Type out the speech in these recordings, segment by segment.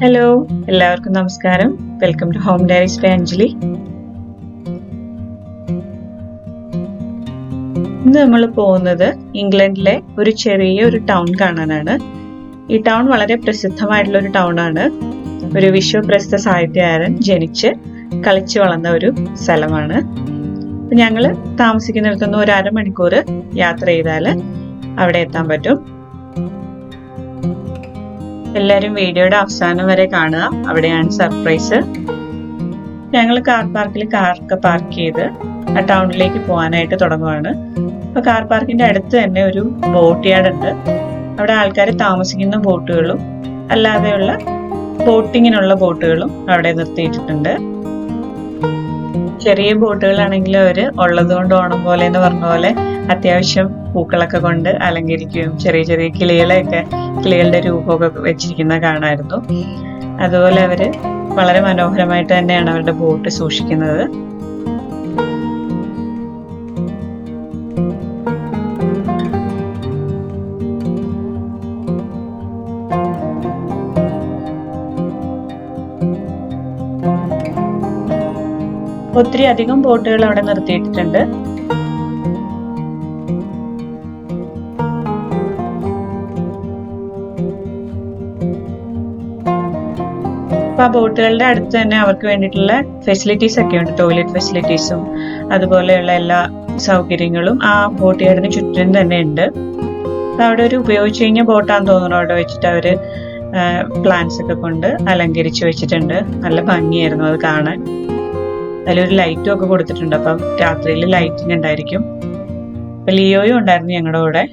Hello, എല്ലാവർക്കും നമസ്കാരം. Welcome to homediariesbyanjali. ഇന്ന് നമ്മൾ പോകുന്നത് ഇംഗ്ലണ്ടിലെ ഒരു ചെറിയ ടൗൺ കാണാനാണ്. ഈ ടൗൺ വളരെ പ്രസിദ്ധമായിട്ടുള്ള ഒരു ടൗൺ ആണ്. ഒരു വിശ്വപ്രസിദ്ധ സാഹിത്യകാരൻ ജനിച്ച് കളിച്ചു വളർന്ന ഒരു സ്ഥലമാണ്. ഞങ്ങൾ താമസിക്കുന്നിടത്തുനിന്ന് ഒരു അരമണിക്കൂർ യാത്ര ചെയ്താൽ അവിടെ എത്താൻ പറ്റും. എല്ലാവരും വീഡിയോയുടെ അവസാനം വരെ കാണുക, അവിടെയാണ് സർപ്രൈസ്. ഞങ്ങൾ കാർ പാർക്കിൽ കാറൊക്കെ പാർക്ക് ചെയ്ത് ആ ടൗണിലേക്ക് പോകാനായിട്ട് തുടങ്ങുവാണ്. അപ്പോൾ കാർ പാർക്കിന്റെ അടുത്ത് തന്നെ ഒരു ബോട്ട് യാർഡ് ഉണ്ട്. അവിടെ ആൾക്കാർ താമസിക്കുന്ന ബോട്ടുകളും അല്ലാതെയുള്ള ബോട്ടിങ്ങിനുള്ള ബോട്ടുകളും അവിടെ നിർത്തിയിട്ടിട്ടുണ്ട്. ചെറിയ ബോട്ടുകളാണെങ്കിൽ അവർ ഉള്ളത് കൊണ്ട് ഓണം പോലെ എന്ന് പറഞ്ഞ പോലെ അത്യാവശ്യം പൂക്കളൊക്കെ കൊണ്ട് അലങ്കരിക്കുകയും ചെറിയ ചെറിയ കിളികളുടെ രൂപമൊക്കെ വെച്ചിരിക്കുന്ന കാണാമായിരുന്നു. അതുപോലെ അവർ വളരെ മനോഹരമായിട്ട് തന്നെയാണ് അവരുടെ ബോട്ട് സൂക്ഷിക്കുന്നത്. ഒത്തിരി അധികം ബോട്ടുകൾ അവിടെ നിർത്തിയിട്ടുണ്ട്. ആ ബോട്ടുകളുടെ അടുത്ത് തന്നെ അവർക്ക് വേണ്ടിയിട്ടുള്ള ഫെസിലിറ്റീസ് ഒക്കെ ഉണ്ട്. ടോയ്ലറ്റ് ഫെസിലിറ്റീസും അതുപോലെയുള്ള എല്ലാ സൗകര്യങ്ങളും ആ ബോട്ട് യാർഡിന് ചുറ്റും തന്നെ ഉണ്ട്. അവിടെ ഒരു ഉപയോഗിച്ച് കഴിഞ്ഞ ബോട്ടാന്ന് തോന്നുന്നു. അവിടെ വെച്ചിട്ട് അവര് പ്ലാന്റ്സ് ഒക്കെ കൊണ്ട് അലങ്കരിച്ചു വെച്ചിട്ടുണ്ട്. നല്ല ഭംഗിയായിരുന്നു അത് കാണാൻ. അതിലൊരു ലൈറ്റും ഒക്കെ കൊടുത്തിട്ടുണ്ട്. അപ്പം രാത്രിയിൽ ലൈറ്റിംഗ് ഉണ്ടായിരിക്കും. അപ്പൊ ലിയോയും ഉണ്ടായിരുന്നു ഞങ്ങളുടെ കൂടെ.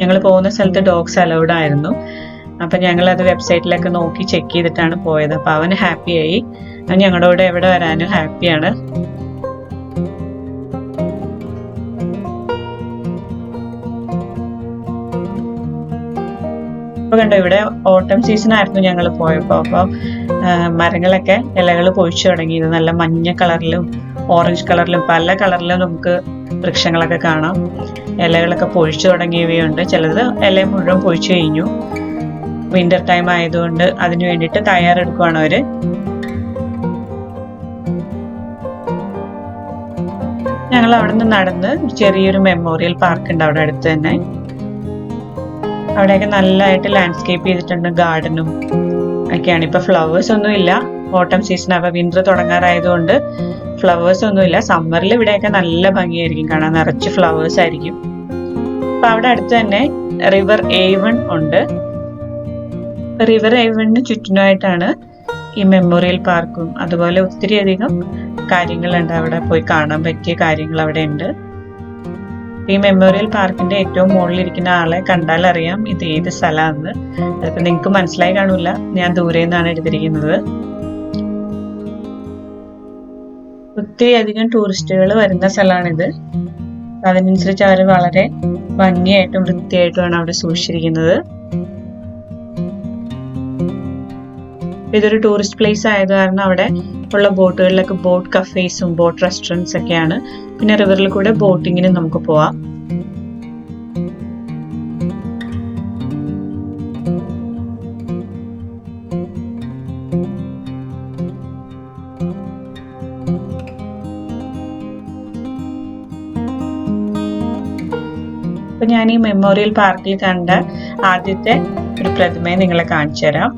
ഞങ്ങൾ പോകുന്ന സ്ഥലത്ത് ഡോഗ്സ് അലൗഡ് ആയിരുന്നു. അപ്പൊ ഞങ്ങൾ അത് വെബ്സൈറ്റിലൊക്കെ നോക്കി ചെക്ക് ചെയ്തിട്ടാണ് പോയത്. അപ്പൊ അവന് ഹാപ്പിയായി. അവൻ ഞങ്ങളുടെ കൂടെ എവിടെ വരാനും ഹാപ്പിയാണ്. അപ്പൊ കണ്ടോ, ഇവിടെ ഓട്ടം സീസൺ ആയിരുന്നു ഞങ്ങൾ പോയപ്പോ. അപ്പൊ മരങ്ങളൊക്കെ ഇലകൾ പൊഴിച്ചു തുടങ്ങിയത്. നല്ല മഞ്ഞ കളറിലും ഓറഞ്ച് കളറിലും പല കളറിലും നമുക്ക് വൃക്ഷങ്ങളൊക്കെ കാണാം. ഇലകളൊക്കെ പൊഴിച്ചു തുടങ്ങിയവയുണ്ട്. ചിലത് ഇല മുഴുവൻ പൊഴിച്ചു കഴിഞ്ഞു. വിന്റർ ടൈം ആയതുകൊണ്ട് അതിനു വേണ്ടിയിട്ട് തയ്യാറെടുക്കുവാണ് അവര്. ഞങ്ങൾ അവിടെ നിന്ന് നടന്ന് ചെറിയൊരു മെമ്മോറിയൽ പാർക്ക് ഉണ്ട് അവിടെ അടുത്ത് തന്നെ. അവിടെയൊക്കെ നല്ലതായിട്ട് ലാൻഡ്സ്കേപ്പ് ചെയ്തിട്ടുണ്ട്. ഗാർഡനും ഒക്കെയാണ്. ഇപ്പൊ ഫ്ലവേഴ്സ് ഒന്നും ഇല്ല. ഓട്ടം സീസൺ അപ്പൊ വിന്റർ തുടങ്ങാറായതുകൊണ്ട് ഫ്ലവേഴ്സ് ഒന്നുമില്ല. സമ്മറിൽ ഇവിടെയൊക്കെ നല്ല ഭംഗിയായിരിക്കും കാണാൻ. നിറച്ച് ഫ്ലവേഴ്സ് ആയിരിക്കും. അപ്പൊ അവിടെ അടുത്ത് തന്നെ റിവർ ഏവൺ ഉണ്ട്. റിവർ ഏവണിന് ചുറ്റിനുമായിട്ടാണ് ഈ മെമ്മോറിയൽ പാർക്കും. അതുപോലെ ഒത്തിരി അധികം കാര്യങ്ങളുണ്ട്. അവിടെ പോയി കാണാൻ പറ്റിയ കാര്യങ്ങൾ അവിടെ ഉണ്ട്. ഈ മെമ്മോറിയൽ പാർക്കിന്റെ ഏറ്റവും മുകളിലിരിക്കുന്ന ആളെ കണ്ടാൽ അറിയാം ഇത് ഏത് സ്ഥലമാണെന്ന്. അതിപ്പോ നിങ്ങൾക്ക് മനസ്സിലായി കാണൂല, ഞാൻ ദൂരെ നിന്നാണ് എടുത്തിരിക്കുന്നത്. ഒത്തിരി അധികം ടൂറിസ്റ്റുകൾ വരുന്ന സ്ഥലമാണിത്. അതിനനുസരിച്ച് അവർ വളരെ ഭംഗിയായിട്ടും വൃത്തിയായിട്ടുമാണ് അവിടെ സൂക്ഷിച്ചിരിക്കുന്നത്. ഇതൊരു ടൂറിസ്റ്റ് പ്ലേസ് ആയത് കാരണം അവിടെ ഉള്ള ബോട്ടുകളിലൊക്കെ ബോട്ട് കഫേസും ബോട്ട് റെസ്റ്റോറൻറ്റ്സ് ഒക്കെയാണ്. പിന്നെ റിവറിൽ കൂടെ ബോട്ടിങ്ങിനും നമുക്ക് പോവാം. അപ്പൊ ഞാൻ ഈ മെമ്മോറിയൽ പാർക്കിൽ കണ്ട ആദ്യത്തെ ഒരു പ്രതിമയെ നിങ്ങളെ കാണിച്ചു തരാം.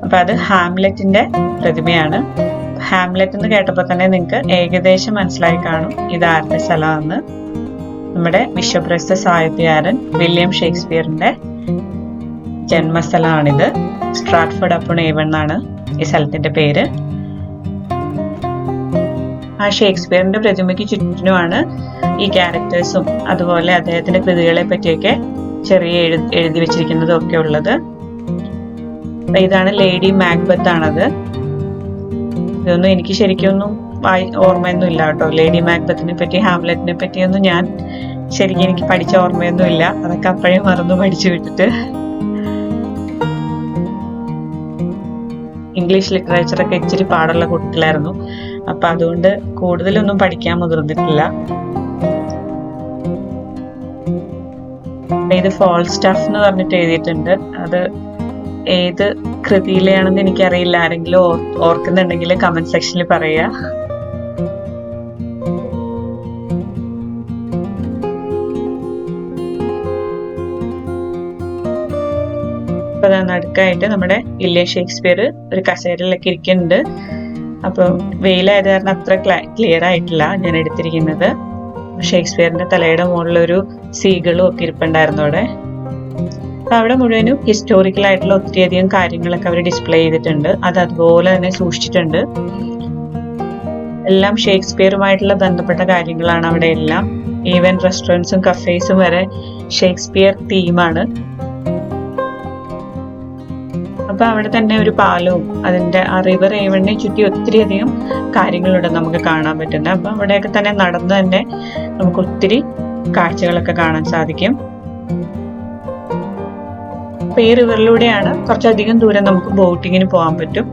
അപ്പൊ അത് ഹാംലെറ്റിന്റെ പ്രതിമയാണ്. ഹാംലെറ്റ് എന്ന് കേട്ടപ്പോൾ തന്നെ നിങ്ങൾക്ക് ഏകദേശം മനസ്സിലായി കാണും ഇത് ആരുടെ സ്ഥലമാണെന്ന്. നമ്മുടെ വിശ്വപ്രസിദ്ധ സാഹിത്യകാരൻ വില്യം ഷേക്സ്പിയറിന്റെ ജന്മസ്ഥലമാണിത്. സ്ട്രാറ്റ്ഫോർഡ്-അപ്പോൺ-ഏവൺ എന്നാണ് ഈ സ്ഥലത്തിന്റെ പേര്. ആ ഷേക്സ്പിയറിന്റെ പ്രതിമയ്ക്ക് ചുറ്റിനുമാണ് ഈ ക്യാരക്ടേഴ്സും അതുപോലെ അദ്ദേഹത്തിന്റെ കൃതികളെ പറ്റിയൊക്കെ ചെറിയ എഴുതി വെച്ചിരിക്കുന്നതും ഒക്കെ ഉള്ളത്. ഇതാണ് ലേഡി മാക്ബത്ത് ആണത്. ഇതൊന്നും എനിക്ക് ശരിക്കൊന്നും ഓർമ്മയൊന്നും ഇല്ല കേട്ടോ. ലേഡി മാക്ബത്തിനെ പറ്റി ഹാംലെറ്റിനെ പറ്റിയൊന്നും ഞാൻ ശരിക്കും എനിക്ക് പഠിച്ച ഓർമ്മയൊന്നും ഇല്ല. അതൊക്കെ അപ്പോഴേ മറന്നു പഠിച്ചു വിട്ടിട്ട്. ഇംഗ്ലീഷ് ലിറ്ററേച്ചറൊക്കെ ഇച്ചിരി പാടുള്ള കുട്ടികളായിരുന്നു. അപ്പൊ അതുകൊണ്ട് കൂടുതലൊന്നും പഠിക്കാൻ മുതിർന്നിട്ടില്ല. ഇത് ഫോൾസ്റ്റാഫ് എന്ന് പറഞ്ഞിട്ട് എഴുതിയിട്ടുണ്ട്. അത് ഏത് കൃതിയിലാണെന്ന് എനിക്കറിയില്ല. ആരെങ്കിലും ഓർക്കുന്നുണ്ടെങ്കിൽ കമന്റ് സെക്ഷനിൽ പറയാ. അപ്പൊ നടുക്കായിട്ട് നമ്മുടെ വില്യം ഷേക്സ്പിയർ ഒരു കസേരയിലൊക്കെ ഇരിക്കുന്നുണ്ട്. അപ്പൊ വെയിലായത് കാരണം അത്ര ക്ലിയർ ആയിട്ടില്ല ഞാൻ എടുത്തിരിക്കുന്നത്. ഷേക്സ്പിയറിന്റെ തലയുടെ മുകളിലൊരു സീകളും ഒക്കെ ഇരിപ്പുണ്ടായിരുന്നു അവിടെ. അപ്പൊ അവിടെ മുഴുവനും ഹിസ്റ്റോറിക്കൽ ആയിട്ടുള്ള ഒത്തിരിയധികം കാര്യങ്ങളൊക്കെ അവർ ഡിസ്പ്ലേ ചെയ്തിട്ടുണ്ട്. അത് അതുപോലെ തന്നെ സൂക്ഷിച്ചിട്ടുണ്ട്. എല്ലാം ഷേക്സ്പിയറുമായിട്ടുള്ള ബന്ധപ്പെട്ട കാര്യങ്ങളാണ് അവിടെ എല്ലാം. ഈവൻ റെസ്റ്റോറൻറ്റ്സും കഫേസും വരെ ഷേക്സ്പിയർ തീമാണ്. അപ്പൊ അവിടെ തന്നെ ഒരു പാലവും അതിന്റെ ആ റിവർ ഏവണിനെ ചുറ്റി ഒത്തിരിയധികം കാര്യങ്ങളുണ്ട് നമുക്ക് കാണാൻ പറ്റുന്നത്. അപ്പൊ അവിടെയൊക്കെ തന്നെ നടന്ന് തന്നെ നമുക്ക് ഒത്തിരി കാഴ്ചകളൊക്കെ കാണാൻ സാധിക്കും. അപ്പൊ ഈ റിവറിലൂടെയാണ് കുറച്ചധികം ദൂരം നമുക്ക് ബോട്ടിങ്ങിന് പോകാൻ പറ്റും.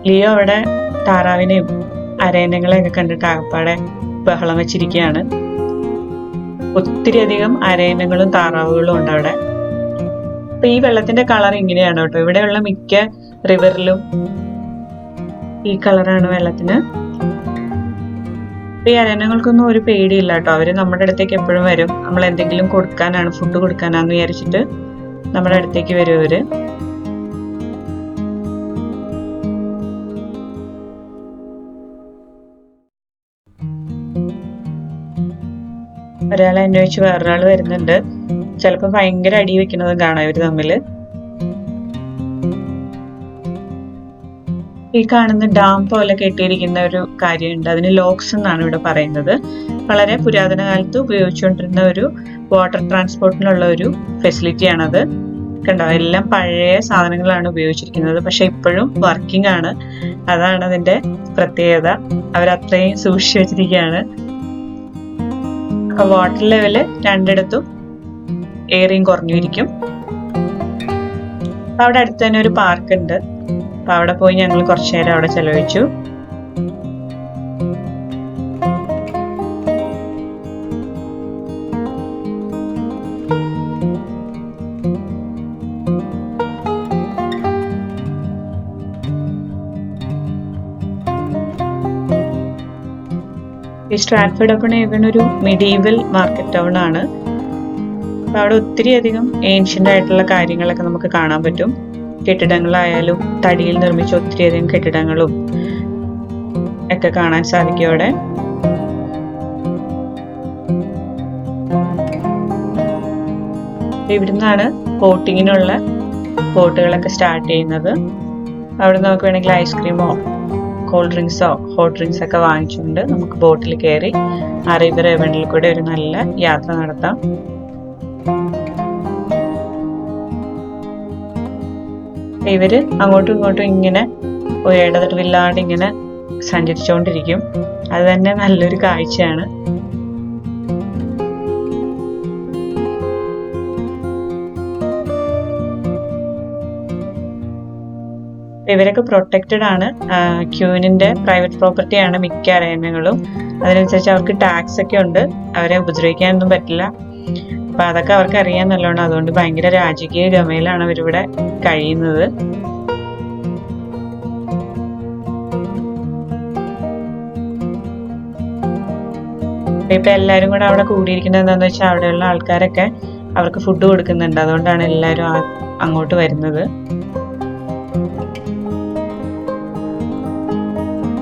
ലിയോ അവിടെ താറാവിനെയും അരയന്നങ്ങളെയൊക്കെ കണ്ടിട്ട് ആകപ്പാടെ ബഹളം വെച്ചിരിക്കുകയാണ്. ഒത്തിരി അധികം അരയന്നങ്ങളും താറാവുകളും ഉണ്ട് അവിടെ. അപ്പൊ ഈ വെള്ളത്തിന്റെ കളർ ഇങ്ങനെയാണ് കേട്ടോ. ഇവിടെയുള്ള മിക്ക റിവറിലും ഈ കളറാണ് വെള്ളത്തിന്. ഈ അരയന്നങ്ങൾക്കൊന്നും ഒരു പേടിയില്ല കേട്ടോ. അവര് നമ്മുടെ അടുത്തേക്ക് എപ്പോഴും വരും. നമ്മൾ എന്തെങ്കിലും കൊടുക്കാനാണ്, ഫുഡ് കൊടുക്കാനാന്ന് വിചാരിച്ചിട്ട് നമ്മുടെ അടുത്തേക്ക് വരും അവര്. ഒരാളെ അന്വേഷിച്ച് വേറൊരാൾ വരുന്നുണ്ട്. ചിലപ്പോ ഭയങ്കര അടി വെക്കുന്നതും കാണാം ഇവര് തമ്മില്. ഈ കാണുന്ന ഡാം പോലെ കെട്ടിയിരിക്കുന്ന ഒരു കാര്യമുണ്ട്. അതിന് ലോക്സ് എന്നാണ് ഇവിടെ പറയുന്നത്. വളരെ പുരാതന കാലത്ത് ഉപയോഗിച്ചുകൊണ്ടിരുന്ന ഒരു വാട്ടർ ട്രാൻസ്പോർട്ടിനുള്ള ഒരു ഫെസിലിറ്റി ആണത്. കണ്ടോ, എല്ലാം പഴയ സാധനങ്ങളാണ് ഉപയോഗിച്ചിരിക്കുന്നത്. പക്ഷെ ഇപ്പോഴും വർക്കിംഗ് ആണ്. അതാണ് അതിന്റെ പ്രത്യേകത. അവരത്രയും സൂക്ഷിച്ചു വെച്ചിരിക്കുകയാണ്. വാട്ടർ ലെവല് രണ്ടിടത്തും ഏറിയും കുറഞ്ഞിരിക്കും. അവിടെ അടുത്ത് തന്നെ ഒരു പാർക്ക് ഉണ്ട്. അപ്പൊ അവിടെ പോയി ഞങ്ങൾ കുറച്ചു നേരം അവിടെ ചെലവഴിച്ചു. ഈ സ്ട്രാറ്റ്ഫോർഡ്-അപ്പോൺ-ഏവൺ ഒരു മിഡീവൽ മാർക്കറ്റ് ടൗൺ ആണ്. അപ്പൊ അവിടെ ഒത്തിരി അധികം ഏൻഷ്യന്റ് ആയിട്ടുള്ള കാര്യങ്ങളൊക്കെ നമുക്ക് കാണാൻ പറ്റും. കെട്ടിടങ്ങളായാലും തടിയിൽ നിർമ്മിച്ച ഒത്തിരി അധികം കെട്ടിടങ്ങളും ഒക്കെ കാണാൻ സാധിക്കും അവിടെ. ഇവിടുന്നാണ് ബോട്ടിങ്ങിനുള്ള ബോട്ടുകളൊക്കെ സ്റ്റാർട്ട് ചെയ്യുന്നത്. അവിടെ നമുക്ക് വേണമെങ്കിൽ ഐസ്ക്രീമോ കോൾഡ് ഡ്രിങ്ക്സോ ഹോട്ട് ഡ്രിങ്ക്സ് ഒക്കെ വാങ്ങിച്ചുകൊണ്ട് നമുക്ക് ബോട്ടിൽ കയറി ആ റിവർ ഏവണിൽ കൂടെ ഒരു നല്ല യാത്ര നടത്താം. ഇവര് അങ്ങോട്ടും ഇങ്ങോട്ടും ഇങ്ങനെ ഇടതടവില്ലാണ്ട് ഇങ്ങനെ സഞ്ചരിച്ചുകൊണ്ടിരിക്കും. അത് തന്നെ നല്ലൊരു കാഴ്ചയാണ്. ഇവരൊക്കെ പ്രൊട്ടക്റ്റഡ് ആണ്. ക്യൂനിന്റെ പ്രൈവറ്റ് പ്രോപ്പർട്ടി ആണ് മിക്ക അരയന്നങ്ങളും. അതിനനുസരിച്ച് അവർക്ക് ടാക്സ് ഒക്കെ ഉണ്ട്. അവരെ ഉപദ്രവിക്കാനൊന്നും പറ്റില്ല. അപ്പൊ അതൊക്കെ അവർക്ക് അറിയാൻ നല്ലോണം. അതുകൊണ്ട് ഭയങ്കര രാജകീയ ഗമയിലാണ് അവരിവിടെ കഴിയുന്നത്. ഇപ്പൊ എല്ലാരും കൂടെ അവിടെ കൂടിയിരിക്കുന്നത് എന്താന്ന് വെച്ചാൽ അവിടെയുള്ള ആൾക്കാരൊക്കെ അവർക്ക് ഫുഡ് കൊടുക്കുന്നുണ്ട്. അതുകൊണ്ടാണ് എല്ലാരും അങ്ങോട്ട് വരുന്നത്.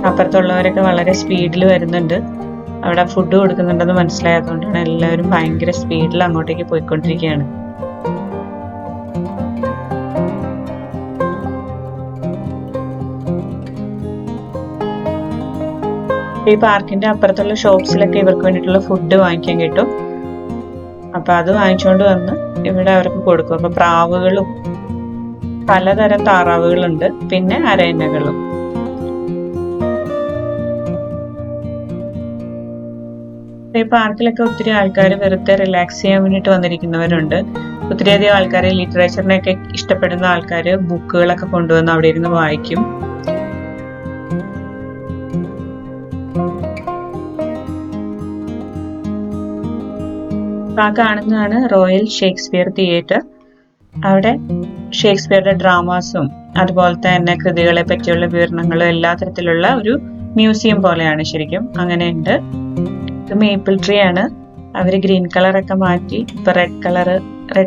അപ്പുറത്തുള്ളവരൊക്കെ വളരെ സ്പീഡിൽ വരുന്നുണ്ട്. അവിടെ ഫുഡ് കൊടുക്കുന്നുണ്ടെന്ന് മനസ്സിലായതുകൊണ്ടാണ് എല്ലാവരും ഭയങ്കര സ്പീഡിൽ അങ്ങോട്ടേക്ക് പോയിക്കൊണ്ടിരിക്കുകയാണ്. ഈ പാർക്കിന്റെ അപ്പുറത്തുള്ള ഷോപ്സിലൊക്കെ ഇവർക്ക് വേണ്ടിയിട്ടുള്ള ഫുഡ് വാങ്ങിക്കാൻ കിട്ടും. അപ്പൊ അത് വാങ്ങിച്ചുകൊണ്ട് വന്ന് ഇവിടെ അവർക്ക് കൊടുക്കും. അപ്പൊ പ്രാവുകളും പലതരം താറാവുകളുണ്ട്, പിന്നെ അരയന്നകളും. ഈ പാർക്കിലൊക്കെ ഒത്തിരി ആൾക്കാർ വെറുതെ റിലാക്സ് ചെയ്യാൻ വേണ്ടിയിട്ട് വന്നിരിക്കുന്നവരുണ്ട്. ഒത്തിരിയധികം ആൾക്കാർ ലിറ്ററേച്ചറിനെയൊക്കെ ഇഷ്ടപ്പെടുന്ന ആൾക്കാർ ബുക്കുകളൊക്കെ കൊണ്ടുവന്ന് അവിടെ ഇരുന്ന് വായിക്കും. ആ കാണുന്നതാണ് റോയൽ ഷേക്സ്പിയർ തിയേറ്റർ. അവിടെ ഷേക്സ്പിയറുടെ ഡ്രാമാസും അതുപോലെ തന്നെ കൃതികളെ പറ്റിയുള്ള വിവരണങ്ങളും എല്ലാ തരത്തിലുള്ള ഒരു മ്യൂസിയം പോലെയാണ് ശരിക്കും. അങ്ങനെയുണ്ട്. ഇത് മേപ്പിൾ ട്രീ ആണ്. അവര് ഗ്രീൻ കളറൊക്കെ മാറ്റി ഇപ്പൊ റെഡ്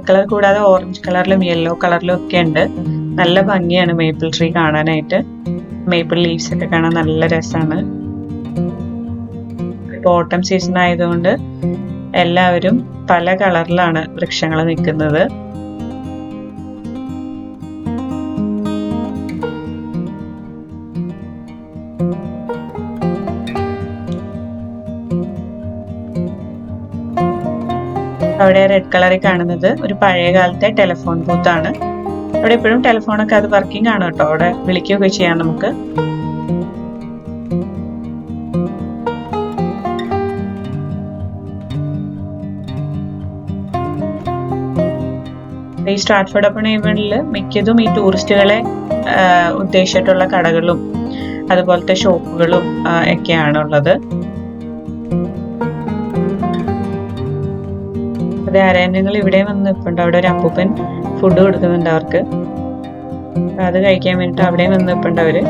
കളർ കൂടാതെ ഓറഞ്ച് കളറിലും യെല്ലോ കളറിലും ഒക്കെ ഉണ്ട്. നല്ല ഭംഗിയാണ് മേപ്പിൾ ട്രീ കാണാനായിട്ട്. മേപ്പിൾ ലീവ്സ് ഒക്കെ കാണാൻ നല്ല രസമാണ്. ഇപ്പൊ ഓട്ടം സീസൺ ആയതുകൊണ്ട് എല്ലാവരും പല കളറിലാണ് വൃക്ഷങ്ങൾ നിൽക്കുന്നത്. അവിടെ റെഡ് കളറിൽ കാണുന്നത് ഒരു പഴയ കാലത്തെ ടെലിഫോൺ ബൂത്ത് ആണ്. അവിടെ ഇപ്പോഴും ടെലിഫോണൊക്കെ അത് വർക്കിംഗ് ആണ് കേട്ടോ. അവിടെ വിളിക്കുകയൊക്കെ ചെയ്യാം നമുക്ക്. ഈ സ്ട്രാറ്റ്ഫോർഡ്-അപ്പോൺ-ഏവണിൽ മിക്കതും ഈ ടൂറിസ്റ്റുകളെ ഉദ്ദേശിച്ചിട്ടുള്ള കടകളും അതുപോലത്തെ ഷോപ്പുകളും ഒക്കെയാണ് ഉള്ളത്. അരണ്യങ്ങൾ ഇവിടെ വന്ന് നിൽപ്പുണ്ട്. അവിടെ ഒരു അപ്പൂപ്പൻ ഫുഡ് കൊടുക്കുന്നുണ്ട് അവർക്ക്. അത് കഴിക്കാൻ വേണ്ടിട്ട് അവിടെ വന്ന് നിൽപ്പുണ്ട് അവര്.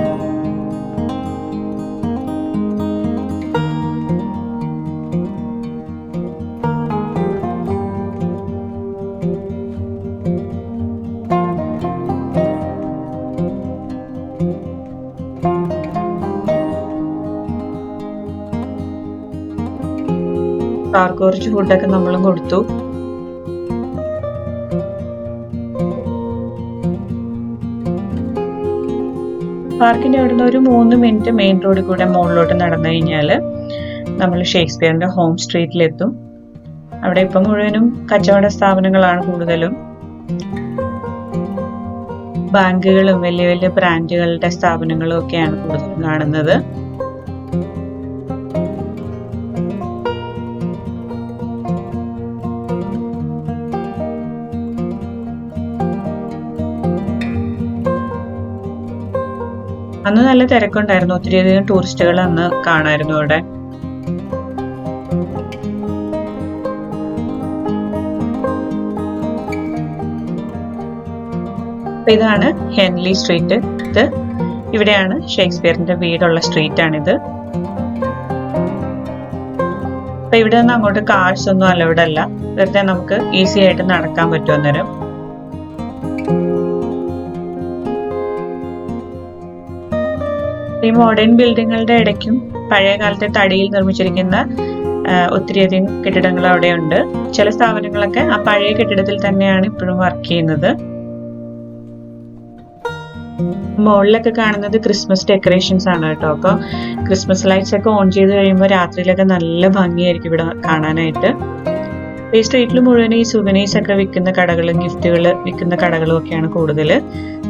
അവർക്ക് കുറച്ച് ഫുഡൊക്കെ നമ്മളും കൊടുത്തു. പാർക്കിന്റെ അവിടുന്ന് ഒരു 3 മിനിറ്റ് മെയിൻ റോഡിൽ കൂടെ മുകളിലോട്ട് നടന്നു കഴിഞ്ഞാല് നമ്മൾ ഷേക്സ്പിയറിന്റെ ഹോം സ്ട്രീറ്റിലെത്തും. അവിടെ ഇപ്പം മുഴുവനും കച്ചവട സ്ഥാപനങ്ങളാണ് കൂടുതലും. ബാങ്കുകളും വലിയ വലിയ ബ്രാൻഡുകളുടെ സ്ഥാപനങ്ങളും ഒക്കെയാണ് കൂടുതലും കാണുന്നത്. അന്ന് നല്ല തിരക്കുണ്ടായിരുന്നു. ഒത്തിരിയധികം ടൂറിസ്റ്റുകൾ അന്ന് കാണായിരുന്നു അവിടെ. ഇതാണ് ഹെൻലി സ്ട്രീറ്റ്. ഇവിടെയാണ് ഷേക്സ്പിയറിന്റെ വീടുള്ള സ്ട്രീറ്റ് ആണിത്. അപ്പൊ ഇവിടെ നിന്ന് അങ്ങോട്ട് കാർസ് ഒന്നും അലൗഡ് അല്ല. വെറുതെ നമുക്ക് ഈസി ആയിട്ട് നടക്കാൻ പറ്റും അന്നേരം. ഈ മോഡേൺ ബിൽഡിങ്ങുകളുടെ ഇടയ്ക്കും പഴയ കാലത്തെ തടിയിൽ നിർമ്മിച്ചിരിക്കുന്ന ഒത്തിരിയധികം കെട്ടിടങ്ങൾ അവിടെ ഉണ്ട്. ചില സ്ഥാപനങ്ങളൊക്കെ ആ പഴയ കെട്ടിടത്തിൽ തന്നെയാണ് ഇപ്പോഴും വർക്ക് ചെയ്യുന്നത്. മുകളിലൊക്കെ കാണുന്നത് ക്രിസ്മസ് ഡെക്കറേഷൻസ് ആണ് കേട്ടോ. അപ്പൊ ക്രിസ്മസ് ലൈറ്റ്സ് ഒക്കെ ഓൺ ചെയ്ത് കഴിയുമ്പോൾ രാത്രിയിലൊക്കെ നല്ല ഭംഗിയായിരിക്കും ഇവിടെ കാണാനായിട്ട്. ഈ സ്ട്രീറ്റിൽ മുഴുവൻ ഈ സുവനീർസ് ഒക്കെ വിൽക്കുന്ന കടകളും ഗിഫ്റ്റുകൾ വിൽക്കുന്ന കടകളും ഒക്കെയാണ് കൂടുതൽ.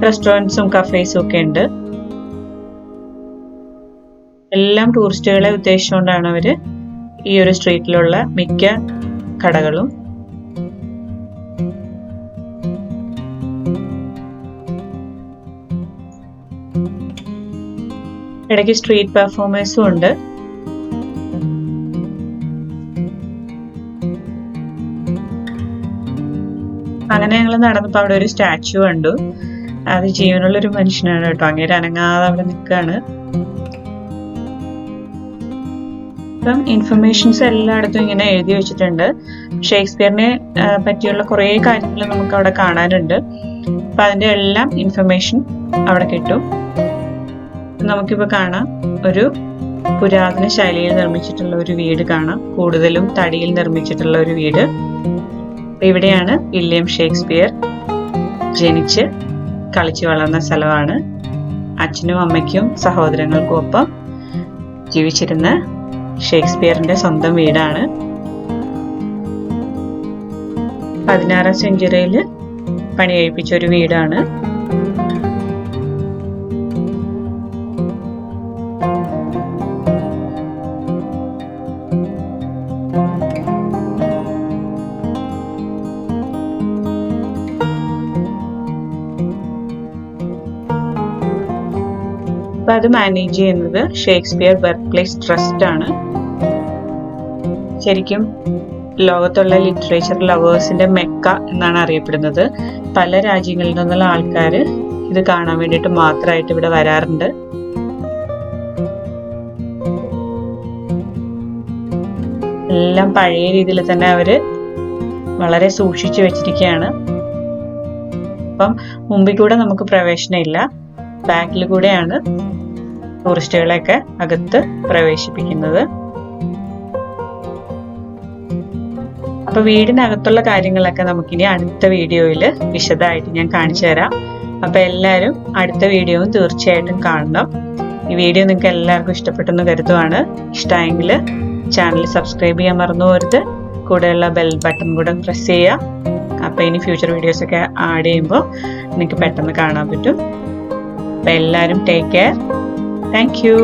റെസ്റ്റോറൻറ്റ്സും കഫേസും ഒക്കെ ഉണ്ട്. എല്ലാം ടൂറിസ്റ്റുകളെ ഉദ്ദേശിച്ചുകൊണ്ടാണ് അവര് ഈ ഒരു സ്ട്രീറ്റിലുള്ള മിക്ക കടകളും. ഇടയ്ക്ക് സ്ട്രീറ്റ് പെർഫോമൻസും ഉണ്ട്. അങ്ങനെ ഞങ്ങൾ നടന്നപ്പോൾ അവിടെ ഒരു സ്റ്റാച്ചു കണ്ടു. അത് ജീവനുള്ളൊരു മനുഷ്യനാണ് കേട്ടോ. അങ്ങനെ അനങ്ങാതെ അവിടെ നിൽക്കുകയാണ്. ഇപ്പം ഇൻഫർമേഷൻസ് എല്ലായിടത്തും ഇങ്ങനെ എഴുതി വെച്ചിട്ടുണ്ട്. ഷേക്സ്പിയറിനെ പറ്റിയുള്ള കുറേ കാര്യങ്ങൾ നമുക്ക് അവിടെ കാണാനുണ്ട്. അപ്പൊ അതിന്റെ എല്ലാം ഇൻഫർമേഷൻ അവിടെ കിട്ടും. നമുക്കിപ്പോ കാണാം ഒരു പുരാതന ശൈലിയിൽ നിർമ്മിച്ചിട്ടുള്ള ഒരു വീട് കാണാം. കൂടുതലും തടിയിൽ നിർമ്മിച്ചിട്ടുള്ള ഒരു വീട്. ഇവിടെയാണ് വില്യം ഷേക്സ്പിയർ ജനിച്ച് കളിച്ചു വളർന്ന സ്ഥലമാണ്. അച്ഛനും അമ്മയ്ക്കും സഹോദരങ്ങൾക്കും ഒപ്പം ജീവിച്ചിരുന്ന ഷേക്സ്പിയറിന്റെ സ്വന്തം വീടാണ്. 16ാം സെഞ്ചുറിയിൽ പണി കഴിപ്പിച്ച ഒരു വീടാണ്. അപ്പൊ അത് മാനേജ് ചെയ്യുന്നത് ഷേക്സ്പിയർ ബർത്ത്പ്ലേസ് ട്രസ്റ്റ് ആണ്. ശരിക്കും ലോകത്തുള്ള ലിറ്ററേച്ചർ ലവേഴ്സിന്റെ മെക്ക എന്നാണ് അറിയപ്പെടുന്നത്. പല രാജ്യങ്ങളിൽ നിന്നുള്ള ആൾക്കാർ ഇത് കാണാൻ വേണ്ടിയിട്ട് മാത്രമായിട്ട് ഇവിടെ വരാറുണ്ട്. എല്ലാം പഴയ രീതിയിൽ തന്നെ അവര് വളരെ സൂക്ഷിച്ചു വെച്ചിരിക്കുകയാണ്. അപ്പം മുമ്പിൽ കൂടെ നമുക്ക് പ്രവേശനമില്ല, ബാക്കിൽ കൂടെയാണ് ടൂറിസ്റ്റുകളെയൊക്കെ അകത്ത് പ്രവേശിപ്പിക്കുന്നത്. അപ്പൊ വീടിനകത്തുള്ള കാര്യങ്ങളൊക്കെ നമുക്കിനി അടുത്ത വീഡിയോയിൽ വിശദമായിട്ട് ഞാൻ കാണിച്ചു തരാം. അപ്പൊ എല്ലാവരും അടുത്ത വീഡിയോയും തീർച്ചയായിട്ടും കാണണം. ഈ വീഡിയോ നിങ്ങൾക്ക് എല്ലാവർക്കും ഇഷ്ടപ്പെട്ടെന്ന് കരുതുവാണ്. ഇഷ്ടമായെങ്കിൽ ചാനൽ സബ്സ്ക്രൈബ് ചെയ്യാൻ മറന്നു പോകരുത്. കൂടെയുള്ള ബെൽ ബട്ടൺ കൂടെ പ്രസ് ചെയ്യുക. അപ്പൊ ഇനി ഫ്യൂച്ചർ വീഡിയോസ് ഒക്കെ ആഡ് ചെയ്യുമ്പോൾ നിങ്ങൾക്ക് പെട്ടെന്ന് കാണാൻ പറ്റും. അപ്പൊ എല്ലാവരും ടേക്ക് കെയർ. Thank you.